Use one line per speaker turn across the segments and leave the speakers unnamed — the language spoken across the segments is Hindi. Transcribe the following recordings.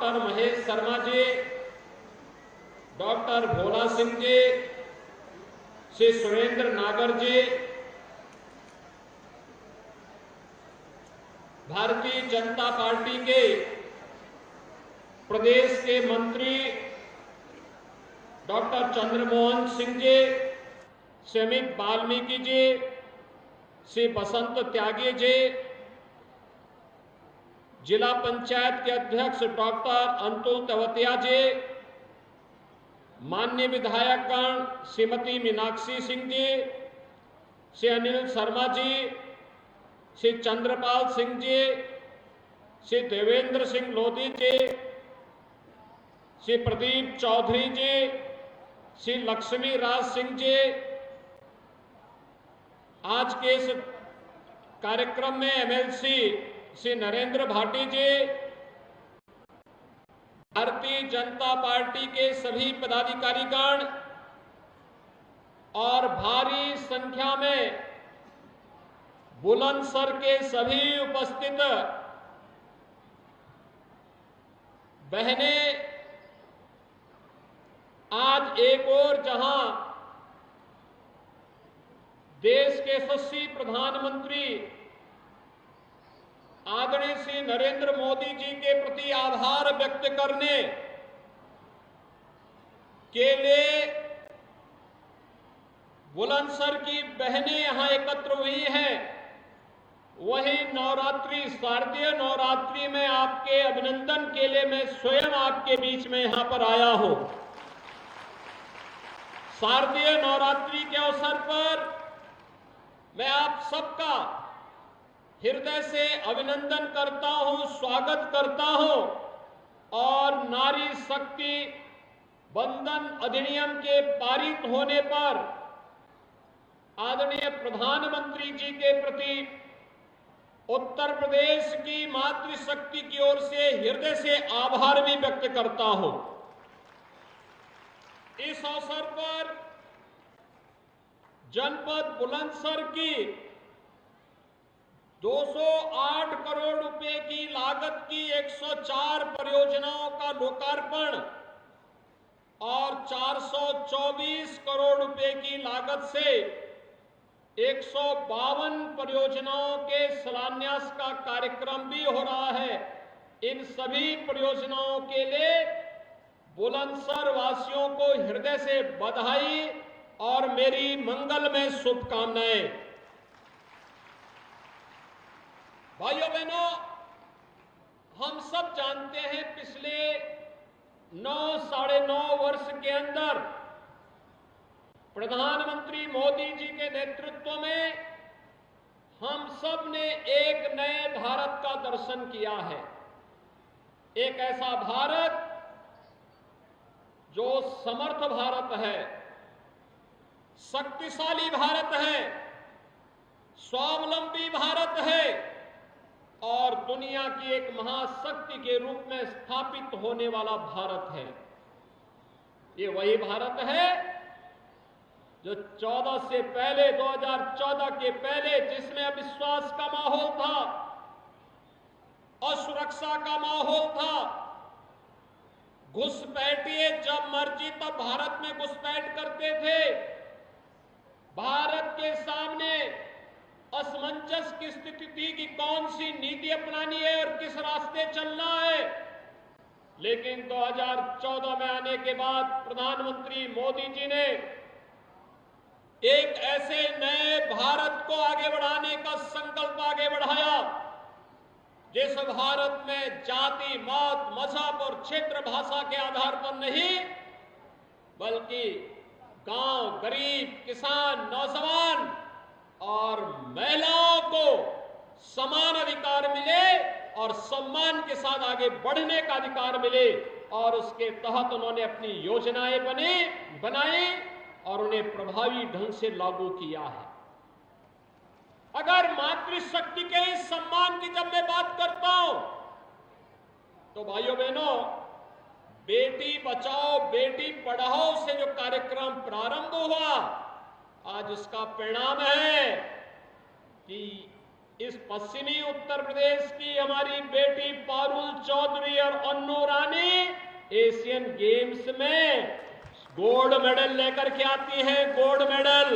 डॉक्टर महेश शर्मा जी, डॉक्टर भोला सिंह जी, श्री सुरेंद्र नागर जी, भारतीय जनता पार्टी के प्रदेश के मंत्री डॉक्टर चंद्रमोहन सिंह जी, श्री अमित वाल्मीकि जी, श्री बसंत त्यागी जी, जिला पंचायत के अध्यक्ष डॉक्टर अंतुल तवतिया जी, माननीय विधायकगण श्रीमती मीनाक्षी सिंह जी, श्री अनिल शर्मा जी, श्री चंद्रपाल सिंह जी, श्री देवेंद्र सिंह लोधी जी, श्री प्रदीप चौधरी जी, श्री लक्ष्मी राज सिंह जी, आज के इस कार्यक्रम में एमएलसी श्री नरेंद्र भाटी जी, भारतीय जनता पार्टी के सभी पदाधिकारीगण और भारी संख्या में बुलंदशहर के सभी उपस्थित बहनें, आज एक और जहां देश के यशस्वी प्रधानमंत्री आदरणीय श्री नरेंद्र मोदी जी के प्रति आभार व्यक्त करने के लिए बुलंदशहर की बहनें यहां एकत्र हुई हैं, वही नवरात्रि, शारदीय नवरात्रि में आपके अभिनंदन के लिए मैं स्वयं आपके बीच में यहां पर आया हूं। शारदीय नवरात्रि के अवसर पर मैं आप सबका हृदय से अभिनंदन करता हूं, स्वागत करता हूं और नारी शक्ति बंधन अधिनियम के पारित होने पर आदरणीय प्रधानमंत्री जी के प्रति उत्तर प्रदेश की मातृशक्ति की ओर से हृदय से आभार भी व्यक्त करता हूं। इस अवसर पर जनपद बुलंदशहर की 208 करोड़ रुपए की लागत की 104 परियोजनाओं का लोकार्पण और 424 करोड़ रुपए की लागत से 152 परियोजनाओं के शिलान्यास का कार्यक्रम भी हो रहा है। इन सभी परियोजनाओं के लिए बुलंदशहर वासियों को हृदय से बधाई और मेरी मंगलमय शुभकामनाएं। भाइयों बहनों, हम सब जानते हैं पिछले 9-9.5 वर्ष के अंदर प्रधानमंत्री मोदी जी के नेतृत्व में हम सब ने एक नए भारत का दर्शन किया है। एक ऐसा भारत जो समर्थ भारत है, शक्तिशाली भारत है, स्वावलंबी भारत है और दुनिया की एक महाशक्ति के रूप में स्थापित होने वाला भारत है। ये वही भारत है जो 2014 के पहले जिसमें अविश्वास का माहौल था, असुरक्षा का माहौल था, घुसपैठिए जब मर्जी तब भारत में घुसपैठ करते थे, भारत के सामने असमंजस की स्थिति थी कि कौन सी नीति अपनानी है और किस रास्ते चलना है। लेकिन 2014 में आने के बाद प्रधानमंत्री मोदी जी ने एक ऐसे नए भारत को आगे बढ़ाने का संकल्प आगे बढ़ाया जिस भारत में जाति, मत, मजहब और क्षेत्र भाषा के आधार पर नहीं, बल्कि गांव, गरीब, किसान, नौजवान और महिलाओं को समान अधिकार मिले और सम्मान के साथ आगे बढ़ने का अधिकार मिले और उसके तहत उन्होंने अपनी योजनाएं बनाई और उन्हें प्रभावी ढंग से लागू किया है। अगर मातृशक्ति के इस सम्मान की जब मैं बात करता हूं तो भाइयों बहनों, बेटी बचाओ बेटी पढ़ाओ से जो कार्यक्रम प्रारंभ हुआ, आज उसका परिणाम है कि इस पश्चिमी उत्तर प्रदेश की हमारी बेटी पारुल चौधरी और अन्नू रानी एशियन गेम्स में गोल्ड मेडल लेकर के आती हैं, गोल्ड मेडल।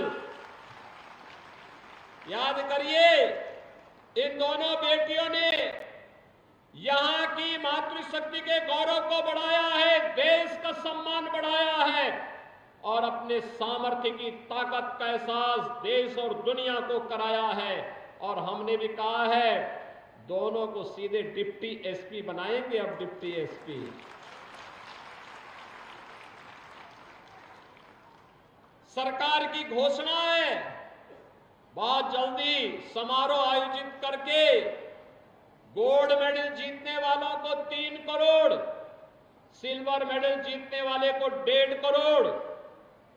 याद करिए, इन दोनों बेटियों ने यहां की मातृशक्ति के गौरव को बढ़ाया है, देश का सम्मान बढ़ाया है और अपने सामर्थ्य की ताकत का एहसास देश और दुनिया को कराया है। और हमने भी कहा है दोनों को सीधे डिप्टी एसपी बनाएंगे। अब डिप्टी एसपी सरकार की घोषणा है, बहुत जल्दी समारोह आयोजित करके गोल्ड मेडल जीतने वालों को 3 करोड़, सिल्वर मेडल जीतने वाले को 1.5 करोड़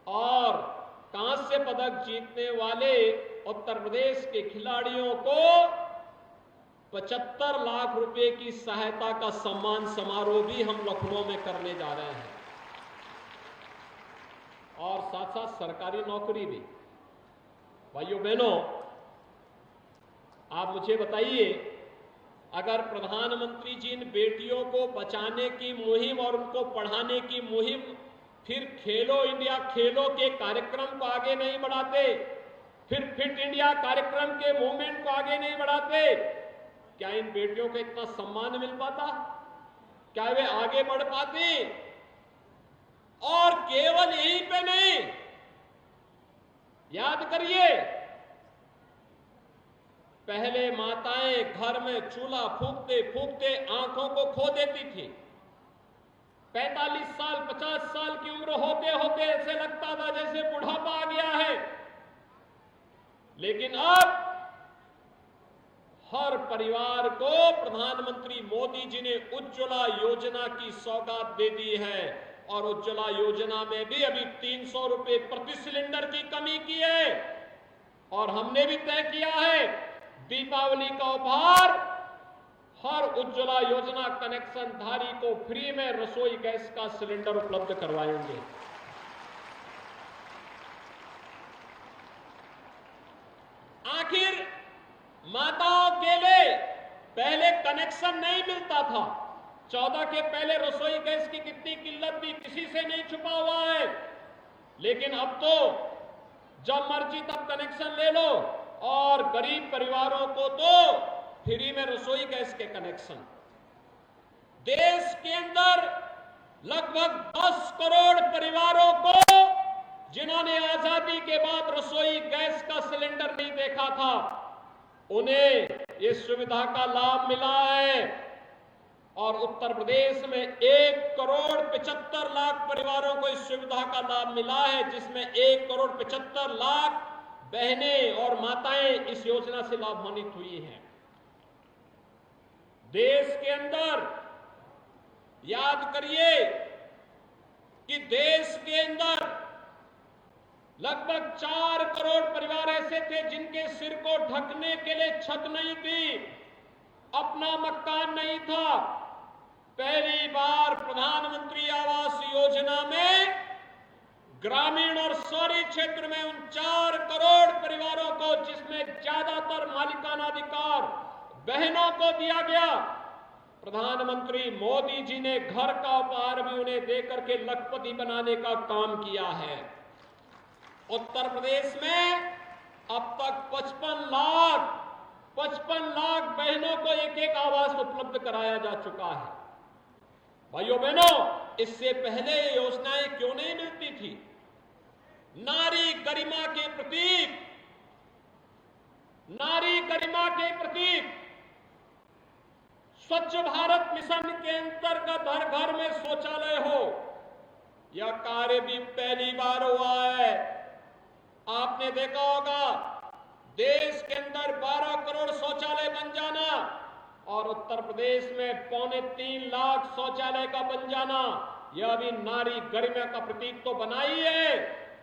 और कांस्य पदक जीतने वाले उत्तर प्रदेश के खिलाड़ियों को 75 लाख रुपए की सहायता का सम्मान समारोह भी हम लखनऊ में करने जा रहे हैं। और साथ साथ सरकारी नौकरी भी। भाइयों बहनों, आप मुझे बताइए, अगर प्रधानमंत्री जी इन बेटियों को बचाने की मुहिम और उनको पढ़ाने की मुहिम फिर खेलो इंडिया खेलो के कार्यक्रम को आगे नहीं बढ़ाते, फिर फिट इंडिया कार्यक्रम के मूवमेंट को आगे नहीं बढ़ाते, क्या इन बेटियों को इतना सम्मान मिल पाता? क्या वे आगे बढ़ पाती? और केवल यहीं पे नहीं, याद करिए, पहले माताएं घर में चूल्हा फूंकते फूंकते आंखों को खो देती थी। 45 साल 50 साल की उम्र होते होते ऐसे लगता था जैसे बुढ़ापा आ गया है। लेकिन अब हर परिवार को प्रधानमंत्री मोदी जी ने उज्ज्वला योजना की सौगात दे दी है और उज्ज्वला योजना में भी अभी 300 रुपए प्रति सिलेंडर की कमी की है। और हमने भी तय किया है दीपावली का उपहार हर उज्ज्वला योजना कनेक्शन धारी को फ्री में रसोई गैस का सिलेंडर उपलब्ध करवाएंगे। आखिर माताओं के लिए पहले कनेक्शन नहीं मिलता था। 14 के पहले रसोई गैस की कितनी किल्लत थी, किसी से नहीं छुपा हुआ है। लेकिन अब तो जब मर्जी तब कनेक्शन ले लो और गरीब परिवारों को तो फ्री में रसोई गैस के कनेक्शन। देश के अंदर लगभग 10 करोड़ परिवारों को जिन्होंने आजादी के बाद रसोई गैस का सिलेंडर नहीं देखा था, उन्हें इस सुविधा का लाभ मिला है। और उत्तर प्रदेश में 1 करोड़ 75 लाख परिवारों को इस सुविधा का लाभ मिला है, जिसमें 1 करोड़ 75 लाख बहनें और माताएं इस योजना से लाभान्वित हुई हैं। देश के अंदर याद करिए कि देश के अंदर लगभग 4 करोड़ परिवार ऐसे थे जिनके सिर को ढकने के लिए छत नहीं थी, अपना मकान नहीं था। पहली बार प्रधानमंत्री आवास योजना में ग्रामीण और शहरी क्षेत्र में उन 4 करोड़ परिवारों को, जिसमें ज्यादातर मालिकाना अधिकार बहनों को दिया गया, प्रधानमंत्री मोदी जी ने घर का उपहार भी उन्हें देकर के लखपति बनाने का काम किया है। उत्तर प्रदेश में अब तक 55 लाख बहनों को एक आवास उपलब्ध कराया जा चुका है। भाइयों बहनों, इससे पहले ये योजनाएं क्यों नहीं मिलती थी? नारी गरिमा के प्रतीक, नारी गरिमा के प्रतीक स्वच्छ भारत मिशन के अंतर्गत हर घर में शौचालय हो, यह कार्य भी पहली बार हुआ है। आपने देखा होगा देश के अंदर 12 करोड़ शौचालय बन जाना और उत्तर प्रदेश में 2.25 लाख शौचालय का बन जाना, यह भी नारी गरिमा का प्रतीक तो बना ही है,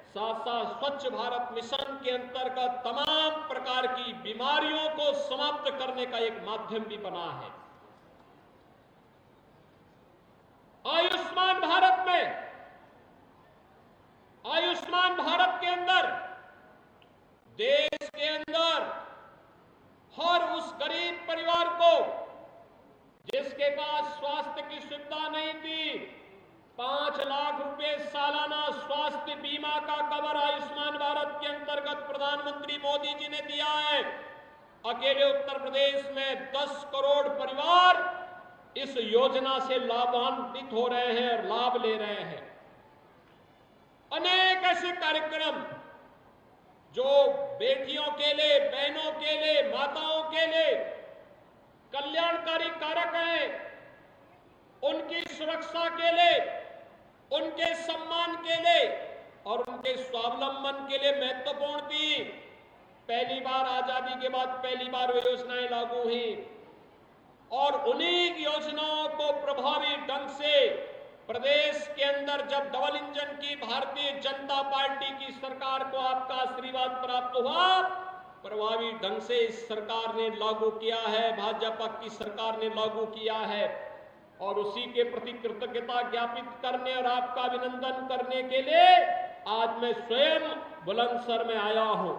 साथ साथ स्वच्छ भारत मिशन के अंतर्गत तमाम प्रकार की बीमारियों को समाप्त करने का एक माध्यम भी बना है। आयुष्मान भारत में, आयुष्मान भारत के अंदर देश के अंदर हर 5 लाख रुपए सालाना स्वास्थ्य बीमा का कवर आयुष्मान भारत के अंतर्गत प्रधानमंत्री मोदी जी ने दिया है। अकेले उत्तर प्रदेश में 10 करोड़ परिवार इस योजना से लाभान्वित हो रहे हैं और लाभ ले रहे हैं। अनेक ऐसे कार्यक्रम जो बेटियों के लिए, बहनों के लिए, माताओं के लिए कल्याणकारी कारक हैं, उनकी सुरक्षा के लिए, उनके सम्मान के लिए और उनके स्वावलंबन के लिए महत्वपूर्ण थी। पहली बार आजादी के बाद पहली बार वे योजनाएं लागू हुई और उन्हीं योजनाओं को प्रभावी ढंग से प्रदेश के अंदर जब डबल इंजन की भारतीय जनता पार्टी की सरकार को आपका आशीर्वाद प्राप्त हुआ, प्रभावी ढंग से इस सरकार ने लागू किया है, भाजपा की सरकार ने लागू किया है और उसी के प्रति कृतज्ञता ज्ञापित करने और आपका अभिनंदन करने के लिए आज मैं स्वयं बुलंदशहर में आया हूं।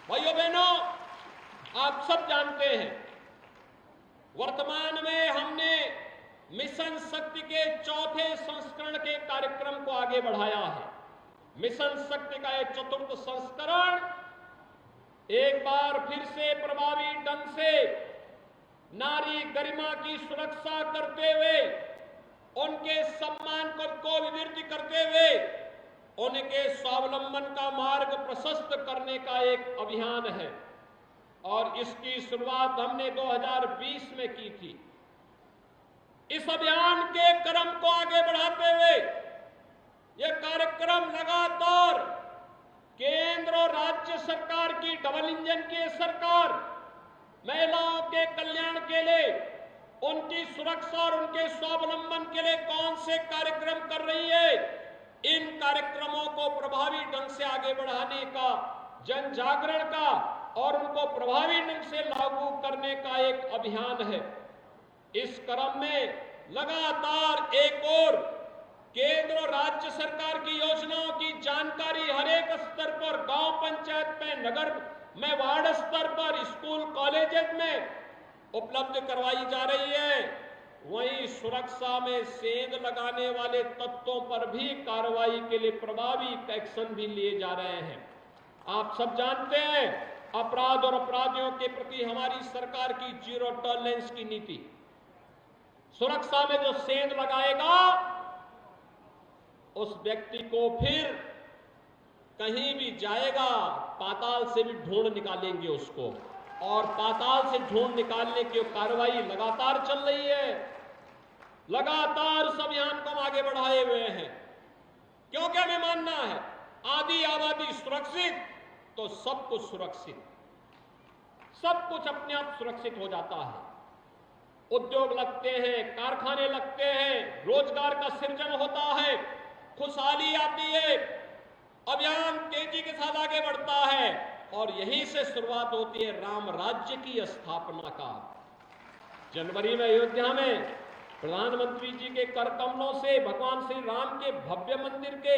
भाइयों बहनों, आप सब जानते हैं वर्तमान में हमने मिशन शक्ति के चौथे संस्करण के कार्यक्रम को आगे बढ़ाया है। मिशन शक्ति का यह चतुर्थ संस्करण एक बार फिर से प्रभावी ढंग से नारी गरिमा की सुरक्षा करते हुए, उनके सम्मान को विवृद्धि करते हुए उनके स्वावलंबन का मार्ग प्रशस्त करने का एक अभियान है और इसकी शुरुआत हमने 2020 में की थी। इस अभियान के क्रम को आगे बढ़ाते हुए यह कार्यक्रम लगातार केंद्र और राज्य सरकार की डबल इंजन की सरकार महिलाओं के कल्याण के लिए, उनकी सुरक्षा और उनके स्वावलंबन के लिए कौन से कार्यक्रम कर रही है, इन कार्यक्रमों को प्रभावी ढंग से आगे बढ़ाने का, जन जागरण का और उनको प्रभावी ढंग से लागू करने का एक अभियान है। इस क्रम में लगातार एक और केंद्र और राज्य सरकार की योजनाओं की जानकारी हर एक स्तर पर, गांव पंचायत में, नगर में, वार्ड स्तर पर, स्कूल कॉलेजेस में उपलब्ध करवाई जा रही है। वहीं सुरक्षा में सेंध लगाने वाले तत्वों पर भी कार्रवाई के लिए प्रभावी एक्शन भी लिए जा रहे हैं। आप सब जानते हैं अपराध और अपराधियों के प्रति हमारी सरकार की जीरो टॉलरेंस की नीति। सुरक्षा में जो सेंध लगाएगा उस व्यक्ति को फिर कहीं भी जाएगा पाताल से भी ढूंढ निकालेंगे उसको, और पाताल से ढूंढ निकालने की कार्रवाई लगातार चल रही है। लगातार उस अभियान को हम आगे बढ़ाए हुए हैं, क्योंकि हमें मानना है आधी आबादी सुरक्षित तो सब कुछ सुरक्षित, सब कुछ अपने आप सुरक्षित हो जाता है। उद्योग लगते हैं, कारखाने लगते हैं, रोजगार का सृजन होता है, खुशहाली आती है, अभियान तेजी के साथ आगे बढ़ता है और यहीं से शुरुआत होती है राम राज्य की स्थापना का। जनवरी में अयोध्या में प्रधानमंत्री जी के कर कमलों से भगवान श्री राम के भव्य मंदिर के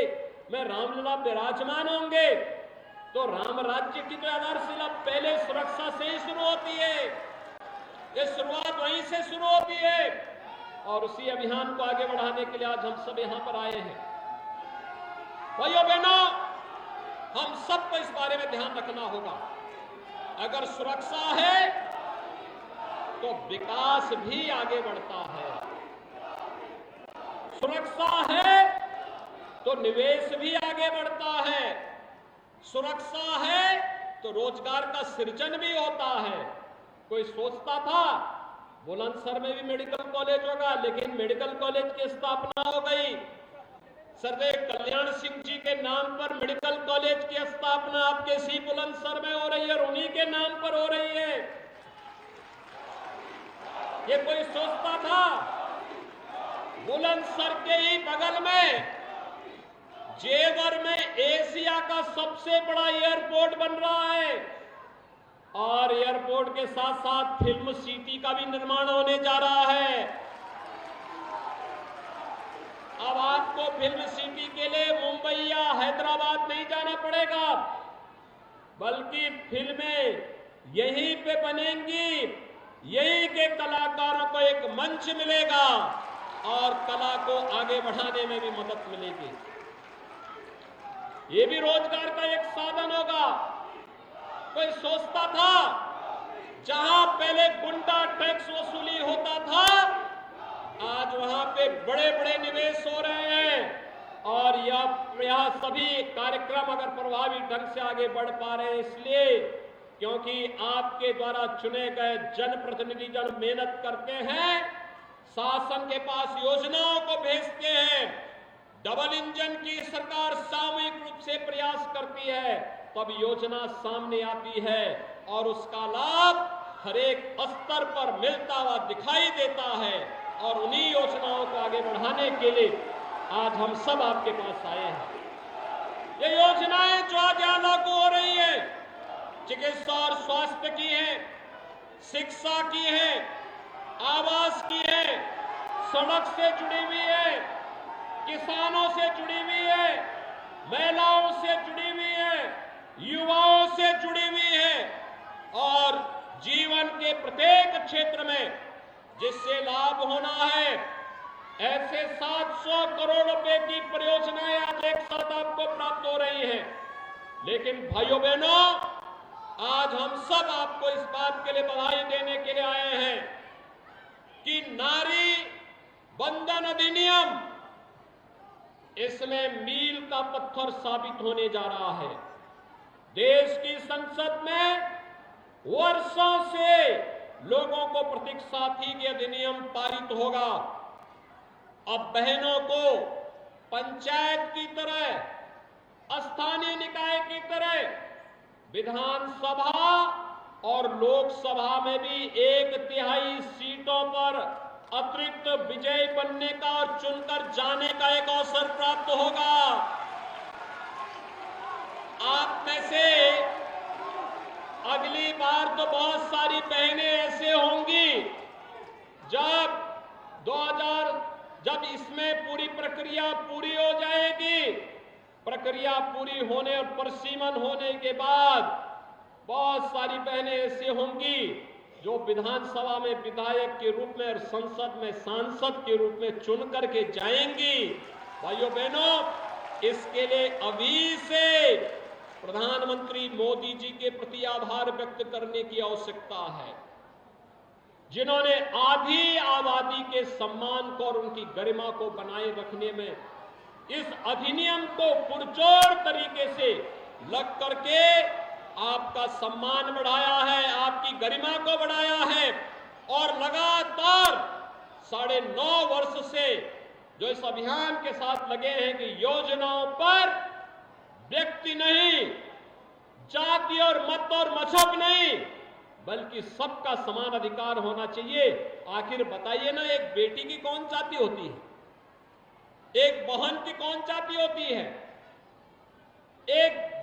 में रामलला विराजमान होंगे, तो राम राज्य की तो आधारशिला पहले सुरक्षा से ही शुरू होती है। ये शुरुआत वहीं से शुरू होती है और उसी अभियान को आगे बढ़ाने के लिए आज हम सब यहां पर आए हैं। भाइयों बहनों, हम सबको इस बारे में ध्यान रखना होगा। अगर सुरक्षा है तो विकास भी आगे बढ़ता है, सुरक्षा है तो निवेश भी आगे बढ़ता है, सुरक्षा है तो रोजगार का सृजन भी होता है। कोई सोचता था बुलंदशहर में भी मेडिकल कॉलेज होगा, लेकिन मेडिकल कॉलेज की स्थापना हो गई। सरदेव कल्याण सिंह जी के नाम पर मेडिकल कॉलेज की स्थापना आपके सी बुलंदशहर में हो रही है और उन्हीं के नाम पर हो रही है। ये कोई सोचता था? बुलंदशहर के ही बगल में जेवर में एशिया का सबसे बड़ा एयरपोर्ट बन रहा है और एयरपोर्ट के साथ साथ फिल्म सिटी का भी निर्माण होने जा रहा है। अब आपको फिल्म सिटी के लिए मुंबई या हैदराबाद नहीं जाना पड़ेगा, बल्कि फिल्में यहीं पे बनेंगी, यहीं के कलाकारों को एक मंच मिलेगा और कला को आगे बढ़ाने में भी मदद मिलेगी। ये भी रोजगार का एक साधन होगा। कोई सोचता था जहां पहले गुंडा टैक्स वसूली होता था, आज वहां पे बड़े बड़े निवेश हो रहे हैं और यह सभी कार्यक्रम अगर प्रभावी ढंग से आगे बढ़ पा रहे हैं इसलिए क्योंकि आपके द्वारा चुने गए जनप्रतिनिधि जन मेहनत करते हैं, शासन के पास योजनाओं को भेजते हैं। डबल इंजन की सरकार सामूहिक रूप से प्रयास करती है, तब योजना सामने आती है और उसका लाभ हर एक स्तर पर मिलता हुआ दिखाई देता है। और उन्हीं योजनाओं को आगे बढ़ाने के लिए आज हम सब आपके पास आए हैं। ये योजनाएं जो आज यहां लागू हो रही है, चिकित्सा और स्वास्थ्य की है, शिक्षा की है, आवास की है, सड़क से जुड़ी हुई है, किसानों से जुड़ी हुई है, महिलाओं से जुड़ी हुई है, युवाओं से जुड़ी हुई है और जीवन के प्रत्येक क्षेत्र में जिससे लाभ होना है, ऐसे 700 करोड़ रुपए की परियोजनाएं आज एक साथ आपको प्राप्त हो रही हैं। लेकिन भाइयों बहनों, आज हम सब आपको इस बात के लिए बधाई देने के लिए आए हैं कि नारी बंधन अधिनियम इसमें मील का पत्थर साबित होने जा रहा है। देश की संसद में वर्षों से लोगों को प्रतीक्षा थी कि अधिनियम पारित होगा। अब बहनों को पंचायत की तरह, स्थानीय निकाय की तरह विधानसभा और लोकसभा में भी 1/3 सीटों पर अतिरिक्त विजयी बनने का और चुनकर जाने का एक अवसर प्राप्त होगा। आप में से अगली बार तो बहुत सारी बहनें ऐसे होंगी जब इसमें पूरी प्रक्रिया पूरी हो जाएगी, प्रक्रिया पूरी होने और परिसीमन होने के बाद बहुत सारी बहनें ऐसी होंगी जो विधानसभा में विधायक के रूप में और संसद में सांसद के रूप में चुन करके जाएंगी। भाइयों बहनों, इसके लिए अभी से प्रधानमंत्री मोदी जी के प्रति आभार व्यक्त करने की आवश्यकता है, जिन्होंने आधी आबादी के सम्मान को और उनकी गरिमा को बनाए रखने में इस अधिनियम को पुरजोर तरीके से लग करके आपका सम्मान बढ़ाया है, आपकी गरिमा को बढ़ाया है और लगातार 9.5 वर्ष से जो इस अभियान के साथ लगे हैं कि योजनाओं पर व्यक्ति नहीं, जाति और मत और मजहब नहीं, बल्कि सबका समान अधिकार होना चाहिए। आखिर बताइए ना, एक बेटी की कौन जाति होती है, एक बहन की कौन जाति होती है, एक